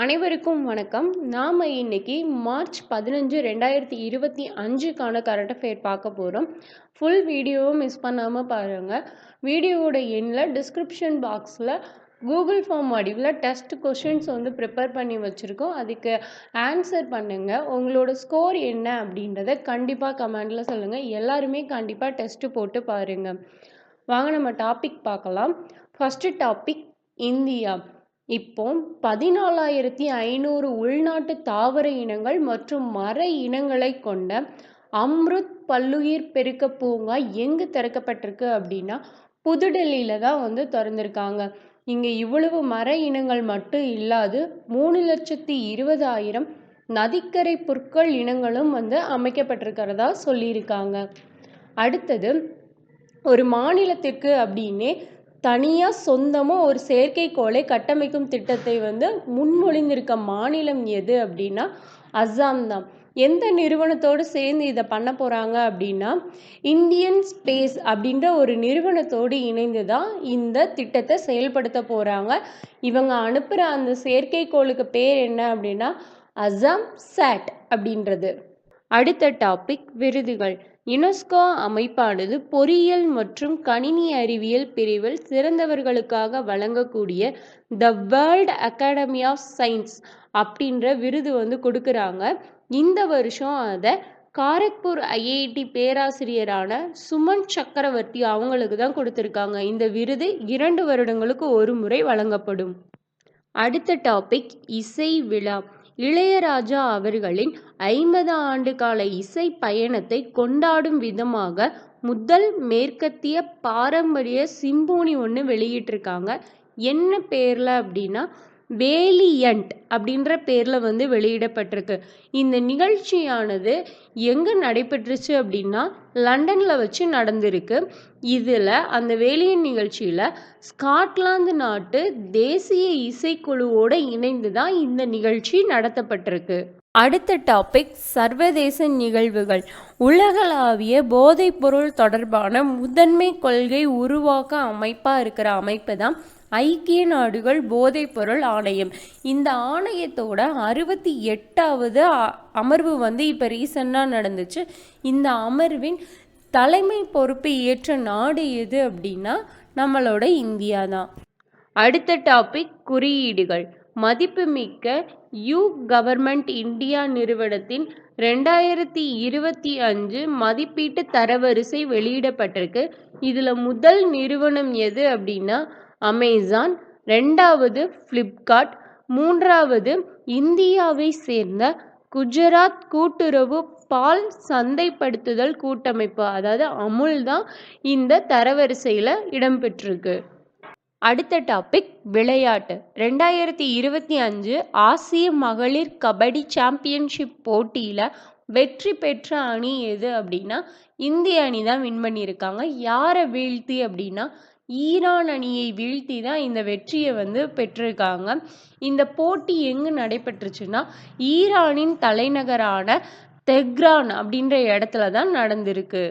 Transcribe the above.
அனைவருக்கும் வணக்கம். நாம இன்னைக்கு மார்ச் 15, 2025க்கான கரண்ட் அஃபேர் பார்க்க போறோம். ஃபுல் வீடியோவும் மிஸ் பண்ணாம பாருங்க. வீடியோவோட எண்ட்ல டிஸ்கிரிப்ஷன் பாக்ஸில் கூகுள் ஃபார்ம் வடிவில் டெஸ்ட் கொஷின்ஸ் ப்ரிப்பேர் பண்ணி வச்சுருக்கோம். அதுக்கு ஆன்சர் பண்ணுங்க. உங்களோட ஸ்கோர் என்ன அப்படின்றத கண்டிப்பாக கமெண்டில் சொல்லுங்கள். எல்லாருமே கண்டிப்பாக டெஸ்ட்டு போட்டு பாருங்கள். வாங்க நம்ம டாபிக் பார்க்கலாம். First topic India. இப்போ 14,500 உள்நாட்டு தாவர இனங்கள் மற்றும் மர இனங்களை கொண்ட அம்ருத் பல்லுயிர் பெருக்க பூங்கா எங்கு திறக்கப்பட்டிருக்கு அப்படின்னா புதுடெல்லியில தான் திறந்திருக்காங்க. இங்க இவ்வளவு மர இனங்கள் மட்டும் இல்லாது 3,20,000 நதிக்கரை புற்கள் இனங்களும் அமைக்கப்பட்டிருக்கிறதா சொல்லியிருக்காங்க. அடுத்தது ஒரு மாநிலத்திற்கு அப்படின்னே தனியாக சொந்தமாக ஒரு செயற்கைக்கோளை கட்டமைக்கும் திட்டத்தை முன்மொழிந்திருக்க மாநிலம் எது அப்படின்னா அஸ்ஸாம் தான். எந்த நிறுவனத்தோடு சேர்ந்து இதை பண்ண போகிறாங்க அப்படின்னா இந்தியன் ஸ்பேஸ் அப்படின்ற ஒரு நிறுவனத்தோடு இணைந்து தான் இந்த திட்டத்தை செயல்படுத்த போகிறாங்க. இவங்க அனுப்புகிற அந்த செயற்கைக்கோளுக்கு பேர் என்ன அப்படின்னா அஸ்ஸாம் சாட் அப்படின்றது. அடுத்த டாபிக் விருதுகள். யுனெஸ்கோ அமைப்பானது பொறியியல் மற்றும் கணினி அறிவியல் பிரிவில் சிறந்தவர்களுக்காக வழங்கக்கூடிய the world academy of science அப்படின்ற விருது கொடுக்குறாங்க. இந்த வருஷம் அதை காரக்பூர் ஐஐடி பேராசிரியரான சுமன் சக்கரவர்த்தி அவங்களுக்கு தான் கொடுத்துருக்காங்க. இந்த விருது 2 வருடங்களுக்கு ஒரு முறை வழங்கப்படும். அடுத்த டாபிக் இசை விழா. இளையராஜா அவர்களின் 50 ஆண்டு கால இசை பயணத்தை கொண்டாடும் விதமாக முதல் மேற்கத்திய பாரம்பரிய சிம்போனி வெளியிட்டிருக்காங்க. என்ன பேர்ல அப்படின்னா வேலியண்ட் அப்படின்ற பேர்ல வெளியிடப்பட்டிருக்கு. இந்த நிகழ்ச்சியானது எங்க நடைபெற்றுச்சு அப்படின்னா லண்டன்ல வச்சு நடந்திருக்கு. இதுல அந்த வேலியண்ட் நிகழ்ச்சியில ஸ்காட்லாந்து நாட்டு தேசிய இசைக்குழுவோட இணைந்து தான் இந்த நிகழ்ச்சி நடத்தப்பட்டிருக்கு. அடுத்த டாபிக் சர்வதேச நிகழ்வுகள். உலகளாவிய போதைப்பொருள் தொடர்பான முதன்மை கொள்கை உருவாக்க அமைப்பாக இருக்கிற அமைப்பு தான் ஐக்கிய நாடுகள் போதைப்பொருள் ஆணையம். இந்த ஆணையத்தோட 68வது அமர்வு இப்போ ரீசெண்டாக நடந்துச்சு. இந்த அமர்வின் தலைமை பொறுப்பு ஏற்ற நாடு எது அப்படின்னா நம்மளோட இந்தியா தான். அடுத்த டாபிக் குறியீடுகள். மதிப்புமிக்க யூ கவர்மெண்ட் இந்தியா நிறுவனத்தின் 2025 மதிப்பீட்டு தரவரிசை வெளியிடப்பட்டிருக்கு. இதில் முதல் நிறுவனம் எது அப்படின்னா அமேசான், 2வது ஃப்ளிப்கார்ட், 3வது இந்தியாவை சேர்ந்த குஜராத் கூட்டுறவு பால் சந்தைப்படுத்துதல் கூட்டமைப்பு அதாவது அமுல் தான் இந்த தரவரிசையில் இடம்பெற்றிருக்கு. அடுத்த டாபிக் விளையாட்டு. 2025 ஆசிய மகளிர் கபடி சாம்பியன்ஷிப் போட்டியில் வெற்றி பெற்ற அணி எது அப்படின்னா இந்திய அணி தான் வின் பண்ணியிருக்காங்க. யாரை வீழ்த்தி அப்படின்னா ஈரான் அணியை வீழ்த்தி தான் இந்த வெற்றியை பெற்றிருக்காங்க. இந்த போட்டி எங்கு நடைபெற்றுச்சுன்னா ஈரானின் தலைநகரான தெஹ்ரான் அப்படின்ற இடத்துல தான் நடந்திருக்கு.